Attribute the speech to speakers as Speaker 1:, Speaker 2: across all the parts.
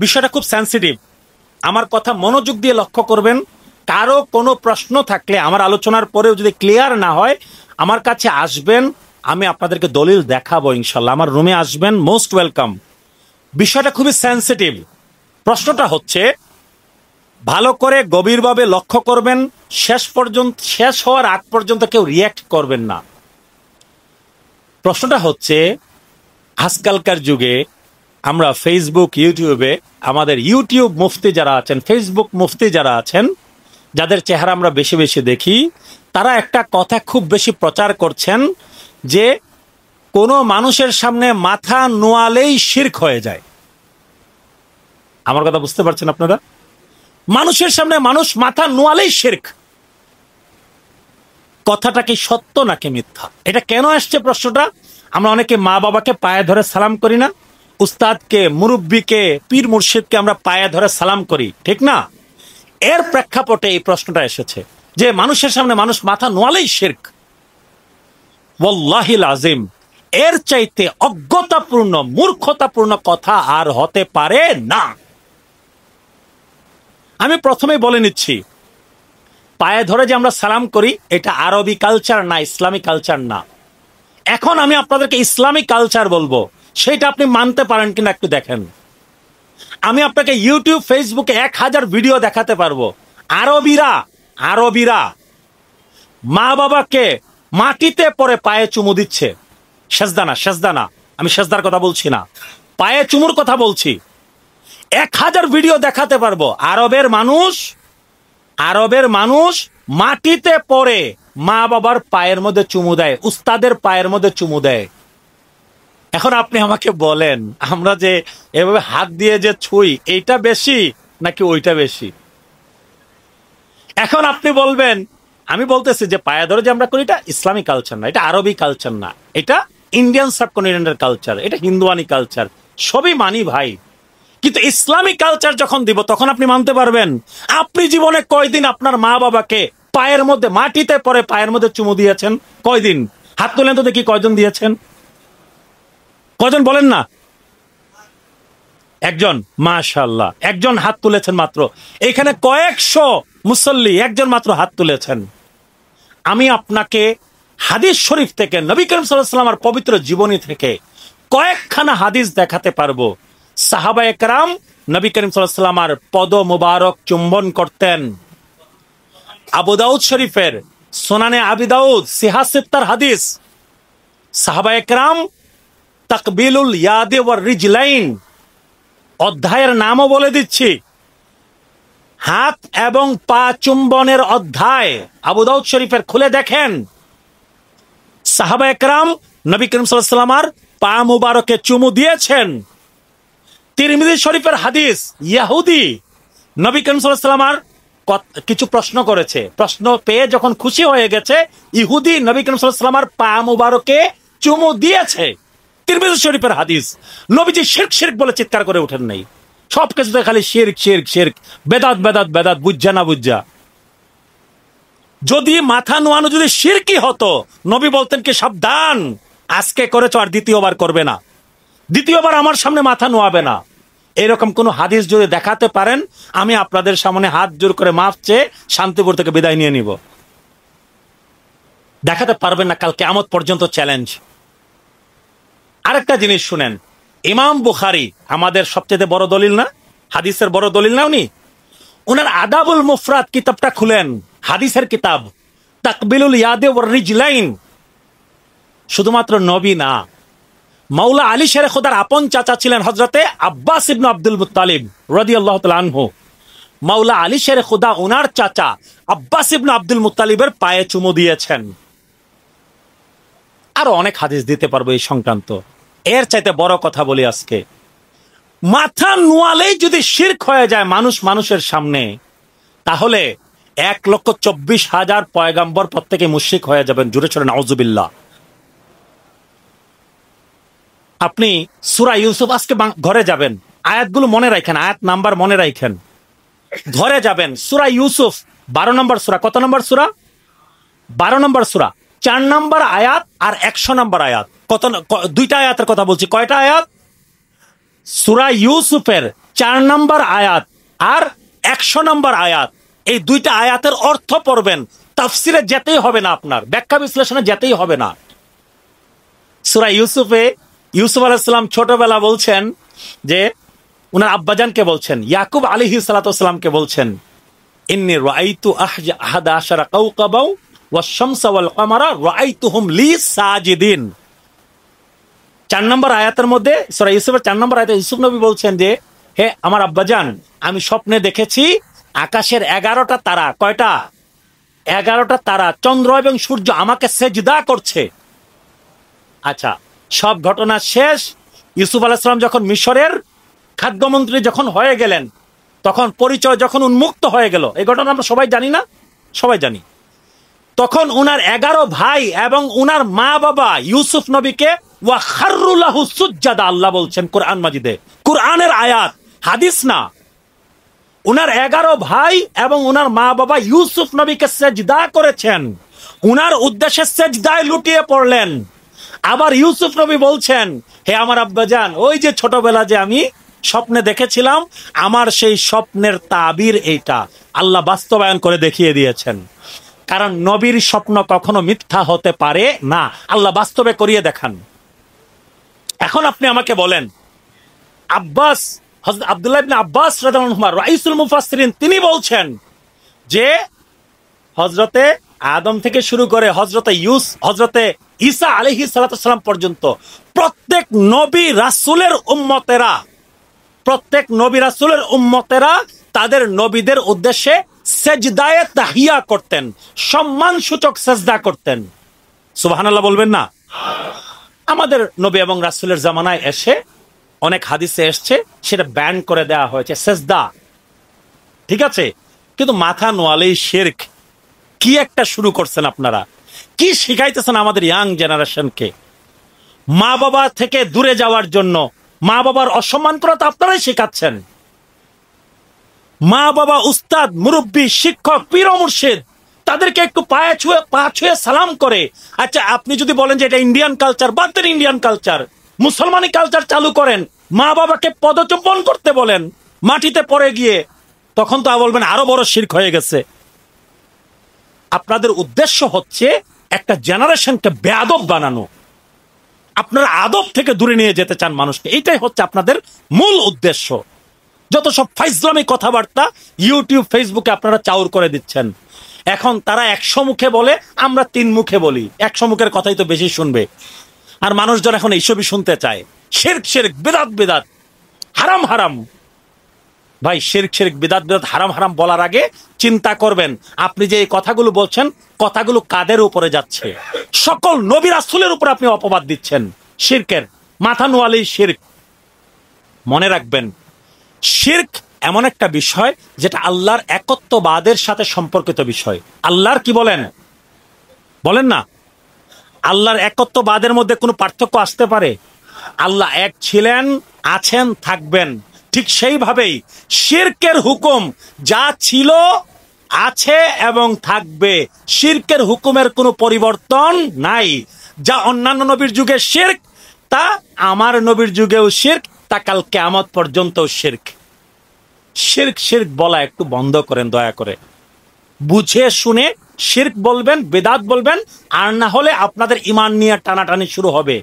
Speaker 1: বিষয়টা খুব সেন্সিটিভ, আমার কথা মনোযোগ দিয়ে লক্ষ্য করবেন। কারো কোনো প্রশ্ন থাকলে আমার আলোচনার পরেও যদি ক্লিয়ার না হয় আমার কাছে আসবেন, আমি আপনাদেরকে দলিল দেখাবো ইনশাল্লাহ। আমার রুমে আসবেন, মোস্ট ওয়েলকাম। বিষয়টা খুবই সেন্সিটিভ। প্রশ্নটা হচ্ছে, ভালো করে গভীরভাবে লক্ষ্য করবেন, শেষ হওয়ার আগ পর্যন্ত কেউ রিয়্যাক্ট করবেন না। প্রশ্নটা হচ্ছে, আজকালকার যুগে আমরা ফেসবুক, ইউটিউবে, আমাদের ইউটিউব মুফতি যারা আছেন, ফেসবুক মুফতি যারা আছেন, যাদের চেহারা আমরা বেশি বেশি দেখি, তারা একটা কথা খুব বেশি প্রচার করছেন যে কোনো মানুষের সামনে মাথা নোয়ালেই শিরক হয়ে যায়। আমার কথা বুঝতে পারছেন আপনারা? মানুষের সামনে মানুষ মাথা নোয়ালেই শিরক। কথাটা কি সত্য নাকি মিথ্যা? এটা কেন আসছে প্রশ্নটা? আমরা অনেকে মা বাবাকে পায়ে ধরে সালাম করি না? উস্তাদকে, মুরব্বীকে, পীর মুর্শিদকে আমরা পায়ে ধরে সালাম করি, ঠিক না? এর প্রেক্ষাপটে এই প্রশ্নটা এসেছে যে মানুষের সামনে মানুষ মাথা নোয়ালেই শিরক। ওয়াল্লাহিল আযীম, এর চাইতে অজ্ঞতাপূর্ণ, মূর্খতাপূর্ণ কথা আর হতে পারে না। আমি প্রথমেই বলে নিচ্ছি, পায়ে ধরে যে আমরা সালাম করি এটা আরবি কালচার না, ইসলামিক কালচার না। এখন আমি আপনাদেরকে ইসলামিক কালচার বলবো, সেটা আপনি মানতে পারেন কিনা একটু দেখেন। আমি আপনাকে ইউটিউব, ফেসবুকে 1000 ভিডিও দেখাতে পারবো। আরবিরা মা বাবাকে মাটিতে পড়ে পায়ে চুমু দিচ্ছে। সেজদা না, আমি সেজদার কথা বলছি না, পায়ে চুমুর কথা বলছি। 1000 ভিডিও দেখাতে পারবো। আরবের মানুষ মাটিতে পড়ে মা বাবার পায়ের মধ্যে চুমু দেয়, উস্তাদের পায়ের মধ্যে চুমু দেয়। এখন আপনি আমাকে বলেন, আমরা যে এভাবে হাত দিয়ে যে ছুঁই, এইটা বেশি নাকি ওইটা বেশি? এখন আপনি বলবেন, আমি বলতেছি যে পায়ে ধরে যে আমরা করি এটা ইসলামিক কালচার না, এটা আরবি কালচার না, এটা ইন্ডিয়ান সাবকন্টিনেন্টের কালচার, এটা হিন্দুয়ানি কালচার। সবই মানি ভাই, কিন্তু ইসলামিক কালচার যখন দিব তখন আপনি মানতে পারবেন? আপনি জীবনে কয়দিন আপনার মা বাবাকে পায়ের মধ্যে মাটিতে পড়ে পায়ের মধ্যে চুমু দিয়েছেন? কয়দিন? হাত তোলেন তো দেখি, কয়জন দিয়েছেন? কয়জন বলেন না? একজন। মাশাআল্লাহ, একজন হাত তুলেছেন মাত্র। এখানে কয়েকশো মুসল্লি, একজন মাত্র হাত তুলেছেন। আমি আপনাকে হাদিস শরীফ থেকে, নবী করিম সাল্লাল্লাহু আলাইহি ওয়াসাল্লামের পবিত্র জীবনী থেকে কয়েকখানা হাদিস দেখাতে পারবো। সাহাবায়ে কেরাম নবী করিম সাল্লাল্লাহু আলাইহি ওয়াসাল্লামের পদ মোবারক চুম্বন করতেন। আবু দাউদ শরীফের, সুনানে আবি দাউদ, সিহাহ সিত্তার হাদিস, সাহাবায়ে কেরাম তাকবিলুল ইয়াদি ওয়ার রিজলাইন, অধ্যায়ের নামও বলে দিচ্ছি, হাত এবং পা চুম্বনের অধ্যায় আবু দাউদ শরীফের, খুলে দেখেন। সাহাবায়ে কেরাম নবী করিম সাল্লাল্লাহু আলাইহি ওয়াসাল্লামের পা মুবারকে চুমু দিয়েছেন। তিরমিজি শরীফের হাদিস, ইহুদি নবী করিম সাল্লাল্লাহু আলাইহি ওয়াসাল্লামের কিছু প্রশ্ন করেছে, প্রশ্ন পেয়ে যখন খুশি হয়ে গেছে, ইহুদি নবী করিম সাল্লাল্লাহু আলাইহি ওয়াসাল্লামের পা মুবারকে চুমু দিয়েছে। তিরমিজি শরীফের হাদিস। নবীজি শিরক শিরক বলে চিৎকার করে ওঠেন নাই। সবকিছুতে খালি শিরক শিরক শিরক, বেদাত বেদাত বেদাত, বুঝা না বুঝা। যদি মাথা নোয়ানো যদি শিরকি হতো, নবী বলতেন কি, সাবধান, আজকে করেছো আর দ্বিতীয়বার করবে না, দ্বিতীয়বার আমার সামনে মাথা নোয়াবে না। এরকম কোন হাদিস যদি দেখাতে পারেন, আমি আপনাদের সামনে হাত জোর করে মাফ চেয়ে শান্তিপুর থেকে বিদায় নিয়ে নিব। দেখাতে পারবেন না, কাল কিয়ামত পর্যন্ত চ্যালেঞ্জ। আরেকটা জিনিস শুনেন, ইমাম বুখারী আমাদের সবচেয়ে বড় দলিল না, হাদিসের বড় দলিল না উনি? ওনার আদাবুল মুফরাদ কিতাবটা খুলেন, হাদিসের কিতাব, তাকবিলুল ইয়াদি ওয়ার রিজলাইন। শুধুমাত্র নবী না, মাওলা আলী শেরে খোদার আপন চাচা ছিলেন হযরতে আব্বাস ইবনে আব্দুল মুত্তালিব রাদিয়াল্লাহু তাআলা আনহু। মাওলা আলী শেরে খোদা ওনার চাচা আব্বাস ইবনে আব্দুল মুত্তালিবের পায়ে চুমু দিয়েছেন। আরো অনেক হাদিস দিতে পারবো এই সংক্রান্ত। এর চাইতে বড় কথা বলি আজকে, মাথা নোয়ালেই যদি শিরক হয়ে যায় মানুষ মানুষের সামনে, তাহলে 1,24,000 পয়গাম্বর প্রত্যেকে মুশরিক হয়ে যাবেন। জুড়ে চড়ে নাউজুবিল্লাহ। আপনি সূরা ইউসুফ, আজকে ঘরে যাবেন, আয়াতগুলো মনে রাখেন, আয়াত নাম্বার মনে রাখেন, ঘরে যাবেন। সূরা ইউসুফ 12 নম্বর সূরা। কত নম্বর সূরা? 12 নম্বর সূরা, 4 নম্বর আয়াত আর 100 নম্বর আয়াত। কত? দুইটা আয়াতের কথা বলছি। কয়টা আয়াত? সূরা ইউসুফের 4 নম্বর আয়াত আর 100 নম্বর আয়াত, এই দুইটা আয়াতের অর্থ পড়বেন। তাফসিরে যেতেই হবে না, আপনার ব্যাখ্যা বিশ্লেষণে যেতেই হবে না। সূরা ইউসুফে ইউসুফ আলাইহিস সালাম ছোটবেলা বলছেন যে উনার আব্বাজানকে বলছেন, ইয়াকুব আলাইহিস সালাতুসসালামকে বলছেন, ইন্নী রাআইতু আহাদা আশারা কাওকাবাও ওয়াশ-শামসা ওয়াল কামারা রাআইতুহুম লি সাজিদিন। 4 নম্বর আয়াতের মধ্যে, সূরা ইউসুফের 4 নম্বর আয়াতে ইউসুফ নবী বলছেন যে, হে আমার আব্বাজান, আমি স্বপ্নে দেখেছি আকাশের 11টা তারা, কয়টা? 11টা তারা, চন্দ্র এবং সূর্য আমাকে সেজদা করছে। আচ্ছা, সব ঘটনা শেষ। ইউসুফ আলাইহিস সালাম যখন মিশরের খাদ্যমন্ত্রী যখন হয়ে গেলেন, তখন পরিচয় যখন উন্মুক্ত হয়ে গেল, এই ঘটনা আমরা সবাই জানি না? সবাই জানি। তখন উনার 11 ভাই এবং উনার মা বাবা ইউসুফ নবীকে ওয়া খাররু লাহু সুজদাা, আল্লাহ বলছেন কোরআন মাজিদে, কোরআনের আয়াত, হাদিস না। উনার 11 ভাই এবং উনার মা বাবা ইউসুফ নবীকে সেজদা করেছেন, উনার উদ্দেশ্যে সেজদায় লুটিয়ে পড়লেন। আবার ইউসুফ নবী বলছেন, হে আমার আব্বাজান, ওই যে ছোটবেলা যে আমি স্বপ্নে দেখেছিলাম, আমার সেই স্বপ্নের তাবির এইটা, আল্লাহ বাস্তবায়ন করে দেখিয়ে দিয়েছেন। কারণ নবীর স্বপ্ন কখনো মিথ্যা হতে পারে না, আল্লাহ বাস্তবে করিয়ে দেখান। এখন আপনি আমাকে বলেন, আব্বাস, হযরত আব্দুল্লাহ ইবনে আব্বাস রাদিয়াল্লাহু আনহু রাইসুল মুফাসসিরিন, তিনি বলছেন যে হযরতে আদম থেকে শুরু করে হযরতে ঈসা আলাইহিস সালাম পর্যন্ত প্রত্যেক নবী রাসূলের উম্মতেরা তাদের নবীদের উদ্দেশ্যে সেজদায়ে তাহিয়া করতেন, সম্মান সূচক সেজদা করতেন। সুবহানাল্লাহ বলবেন না? আমাদের নবী এবং রাসূলের জামানায় এসে অনেক হাদিসে এসছে সেটা ব্যান করে দেওয়া হয়েছে সেজদা, ঠিক আছে? কিন্তু মাথা নোয়ালেই শিরক। কি একটা শুরু করছেন আপনারা, কি শিখাইতেছেন আমাদের ইয়াং জেনারেশনকে? মা বাবা থেকে দূরে যাওয়ার জন্য, মা বাবার অসম্মান করা তো আপনারাই শেখাচ্ছেন। মা বাবা, উস্তাদ, মুরব্বী, শিক্ষক, পীর ও মুর্শিদ, তাদেরকে একটু পা ছুঁয়ে সালাম করে। আচ্ছা, আপনি যদি বলেন যে এটা ইন্ডিয়ান কালচার, বাদ দেন ইন্ডিয়ান কালচার, মুসলমানি কালচার চালু করেন, মা বাবাকে পদচুম্বন করতে বলেন মাটিতে পড়ে গিয়ে, তখন তো বলবেন আরো বড় শিরক হয়ে গেছে। আপনাদের উদ্দেশ্য হচ্ছে একটা জেনারেশনকে বেয়াদব বানানো, আপনারা আদব থেকে দূরে নিয়ে যেতে চান মানুষকে, এইটাই হচ্ছে আপনাদের মূল উদ্দেশ্য। যত সব ফাইজলামি কথাবার্তা ইউটিউব, ফেসবুকে আপনারা চাউর করে দিচ্ছেন। এখন তারা 100 মুখে বলে, আমরা 3 মুখে বলি। 100 মুখের কথাই তো বেশি শুনবে, আর মানুষজন এখন এইসবই শুনতে চায়। শিরক শিরক, বিদআত বিদআত, হারাম হারাম। ভাই, শিরক শিরক, বিদআত বিদআত, হারাম হারাম বলার আগে চিন্তা করবেন আপনি যে এই কথাগুলো বলছেন, কথাগুলো কাদের উপরে যাচ্ছে? সকল নবী রাসূলের উপরে আপনি অপবাদ দিচ্ছেন শিরকের। মাথা নোয়ালেই শিরক। মনে রাখবেন, শিরক এমন একটা বিষয় যেটা আল্লাহর একত্ববাদের সাথে সম্পর্কিত বিষয়। আল্লাহর কি বলেন না? আল্লাহর একত্ববাদের মধ্যে কোনো পার্থক্য আসতে পারে? আল্লাহ এক ছিলেন, আছেন, থাকবেন। ঠিক সেইভাবেই শিরকের হুকুম যা ছিল, আছে এবং থাকবে, শিরকের হুকুমের কোনো পরিবর্তন নাই। যা অন্যান্য নবীর যুগে শিরক, তা আমার নবীর যুগেও শিরক, তা কাল কিয়ামত পর্যন্ত শিরক। শিরক শিরক বলা একটু বন্ধ করেন দয়া করে। বুঝে শুনে শিরক বলবেন, বিদআত বলবেন, আর না হলে আপনাদের ঈমান নিয়ে টানাটানি শুরু হবে।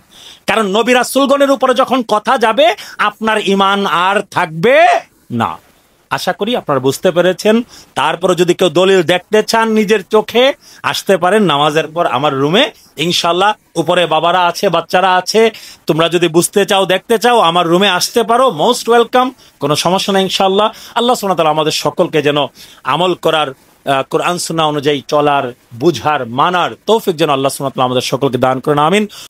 Speaker 1: কারণ নবী রাসূলগণের উপরে যখন কথা যাবে, আপনার ঈমান আর থাকবে না। আশা করি আপনারা বুঝতে পেরেছেন। তারপরে যদি কেউ দলিল দেখতে চান নিজের চোখে, আসতে পারেন নামাজের পর আমার রুমে, ইনশাল্লাহ। উপরে বাবারা আছে, বাচ্চারা আছে, তোমরা যদি বুঝতে চাও, দেখতে চাও, আমার রুমে আসতে পারো, মোস্ট ওয়েলকাম, কোনো সমস্যা নেই ইনশাল্লাহ। আল্লাহ সুবহানাহু ওয়া তাআলা আমাদের সকলকে যেন আমল করার, কোরআন সুন্নাহ অনুযায়ী চলার, বুঝার, মানার তৌফিক যেন আল্লাহ সুবহানাহু ওয়া তাআলা আমাদের সকলকে দান করেন, আমিন।